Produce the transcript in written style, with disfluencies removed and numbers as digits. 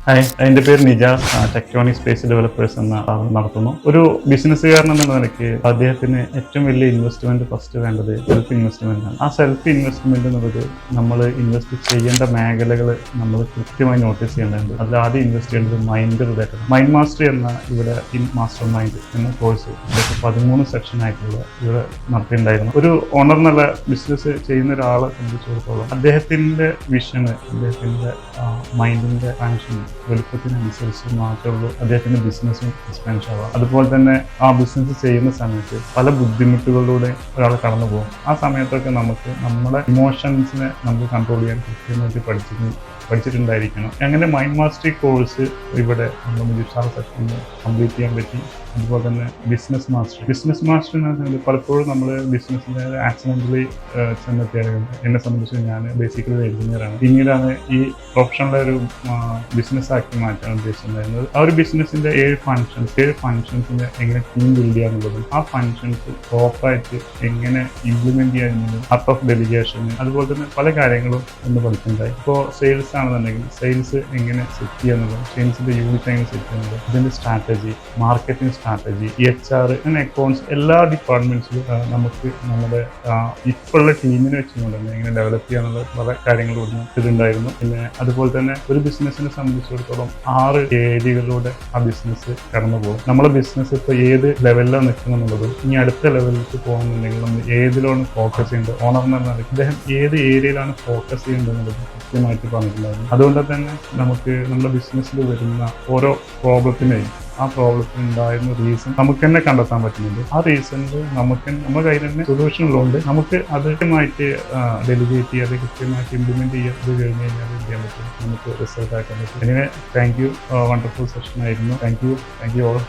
Hi, എൻ്റെ പേര് Nijas. Tectonic space developers എന്ന നടത്തുന്നു. ഒരു ബിസിനസ്സുകാരൻ എന്ന നിലയ്ക്ക് അദ്ദേഹത്തിന് ഏറ്റവും വലിയ ഇൻവെസ്റ്റ്മെന്റ് ഫസ്റ്റ് വേണ്ടത് സെൽഫ് ഇൻവെസ്റ്റ്മെന്റ് ആണ്. ആ സെൽഫ് ഇൻവെസ്റ്റ്മെന്റ് എന്നുള്ളത് നമ്മൾ ഇൻവെസ്റ്റ് ചെയ്യേണ്ട മേഖലകൾ നമ്മൾ കൃത്യമായി നോട്ടീസ് ചെയ്യേണ്ടതുണ്ട്. അതിൽ ആദ്യം ഇൻവെസ്റ്റ് ചെയ്യേണ്ടത് മൈൻഡ് റിലേറ്റഡ്. മൈൻഡ് മാസ്റ്ററി എന്ന ഇവിടെ ഇൻ മാസ്റ്റർ മൈൻഡ് എന്ന കോഴ്സ് 13 സെക്ഷൻ ആയിട്ടുള്ള ഇവിടെ നടത്തിയിട്ടുണ്ടായിരുന്നു. ഒരു ഓണർ എന്നുള്ള ബിസിനസ് ചെയ്യുന്ന ഒരാളെ സംബന്ധിച്ചിടത്തോളം അദ്ദേഹത്തിന്റെ വിഷന്, അദ്ദേഹത്തിന്റെ മൈൻഡിന്റെ ഫങ്ഷൻ വലുപ്പത്തിനനുസരിച്ച് മാത്രമുള്ളൂ അദ്ദേഹത്തിന്റെ ബിസിനസ്സും എക്സ്പാൻഷൻ ആവാം. അതുപോലെ തന്നെ ആ ബിസിനസ് ചെയ്യുന്ന സമയത്ത് പല ബുദ്ധിമുട്ടുകളിലൂടെ ഒരാൾ കടന്നു പോകും. ആ സമയത്തൊക്കെ നമുക്ക് നമ്മുടെ ഇമോഷൻസിനെ നമുക്ക് കൺട്രോൾ ചെയ്യാൻ കൃത്യമായിട്ട് പഠിച്ചിട്ടുണ്ടായിരിക്കണം. അങ്ങനെ മൈൻഡ് മാസ്റ്ററി കോഴ്സ് ഇവിടെ നമ്മുടെ മിജിഷാർ സെക്ഷനിൽ കംപ്ലീറ്റ് ചെയ്യാൻ പറ്റി. അതുപോലെ തന്നെ ബിസിനസ് മാസ്റ്റർ എന്ന് പറഞ്ഞാൽ പലപ്പോഴും നമ്മൾ ബിസിനസ്സിൻ്റെ ആക്സിഡൻ്റലി ചെന്നെത്തിയാലുണ്ട്. എന്നെ സംബന്ധിച്ച് ഞാൻ ബേസിക്കലി ഒരു എഞ്ചിനീയറാണ്. പിന്നീടാണ് ഈ പ്രൊഫഷണൽ ഒരു ബിസിനസ് ആക്കി മാറ്റാൻ ഉദ്ദേശിച്ചിട്ടുണ്ടായിരുന്നത്. ആ ഒരു ബിസിനസ്സിൻ്റെ 7 ഫങ്ഷൻസിനെ എങ്ങനെ ടീം ബിൽഡ് ചെയ്യാന്നുള്ളതും ആ ഫങ്ഷൻസ് പ്രോപ്പറായിട്ട് എങ്ങനെ ഇംപ്ലിമെന്റ് ചെയ്യാനുള്ളതും ആർട്ട് ഓഫ് ഡെലിഗേഷൻ, അതുപോലെ തന്നെ പല കാര്യങ്ങളും ഒന്ന് പഠിച്ചിട്ടുണ്ടായി. ഇപ്പോൾ സെയിൽസ് ആണെന്നുണ്ടെങ്കിൽ സെയിൽസ് എങ്ങനെ സെറ്റ് ചെയ്യാന്നുള്ളത്, സെയിൽസിന്റെ യൂണിറ്റ് എങ്ങനെ സെറ്റ് ചെയ്യുന്നത്, ഇതിന്റെ സ്ട്രാറ്റജി, മാർക്കറ്റിംഗ് സ്ട്രാറ്റജി, HR അങ്ങനെ അക്കൗണ്ട്സ്, എല്ലാ ഡിപ്പാർട്ട്മെന്റ്സിലും നമുക്ക് നമ്മുടെ ഇപ്പോഴുള്ള ടീമിനെ വെച്ചുകൊണ്ട് തന്നെ എങ്ങനെ ഡെവലപ്പ് ചെയ്യാന്നുള്ള പല കാര്യങ്ങളും ഇതുണ്ടായിരുന്നു. പിന്നെ അതുപോലെ തന്നെ ഒരു ബിസിനസ്സിനെ സംബന്ധിച്ചിടത്തോളം 6 ഏരിയകളിലൂടെ ആ ബിസിനസ് കടന്നു പോകും. നമ്മുടെ ബിസിനസ് ഇപ്പോൾ ഏത് ലെവലിലാണ് നിൽക്കുന്നുള്ളതും ഇനി അടുത്ത ലെവലിലേക്ക് പോകുന്നുണ്ടെങ്കിൽ നമ്മൾ ഏതിലാണ് ഫോക്കസ് ചെയ്യേണ്ടത്, ഓണർ എന്ന് അദ്ദേഹം ഏത് ഏരിയയിലാണ് ഫോക്കസ് ചെയ്യേണ്ടതെന്നുള്ളത് കൃത്യമായിട്ട് പറഞ്ഞിട്ടുണ്ടായിരുന്നു. അതുകൊണ്ട് തന്നെ നമുക്ക് നമ്മുടെ ബിസിനസ്സിൽ വരുന്ന ഓരോ പ്രോബ്ലത്തിനെയും ആ പ്രോബ്ലത്തിന് ഉണ്ടായിരുന്ന റീസൺ നമുക്ക് തന്നെ കണ്ടെത്താൻ പറ്റുന്നുണ്ട്. ആ റീസണിൽ നമ്മുടെ കയ്യിൽ തന്നെ സൊല്യൂഷൻ ഉള്ളതുകൊണ്ട് നമുക്ക് അത് കൃത്യമായിട്ട് ഡെലിഗേറ്റ് ചെയ്യാതെ കൃത്യമായിട്ട് ഇംപ്ലിമെന്റ് ചെയ്ത് കഴിഞ്ഞ് കഴിഞ്ഞാൽ ചെയ്യാൻ പറ്റും, നമുക്ക് റിസൾട്ട് ആക്കാൻ പറ്റും. Anyway, thank you. Wonderful session ആയിരുന്നു. Thank you all.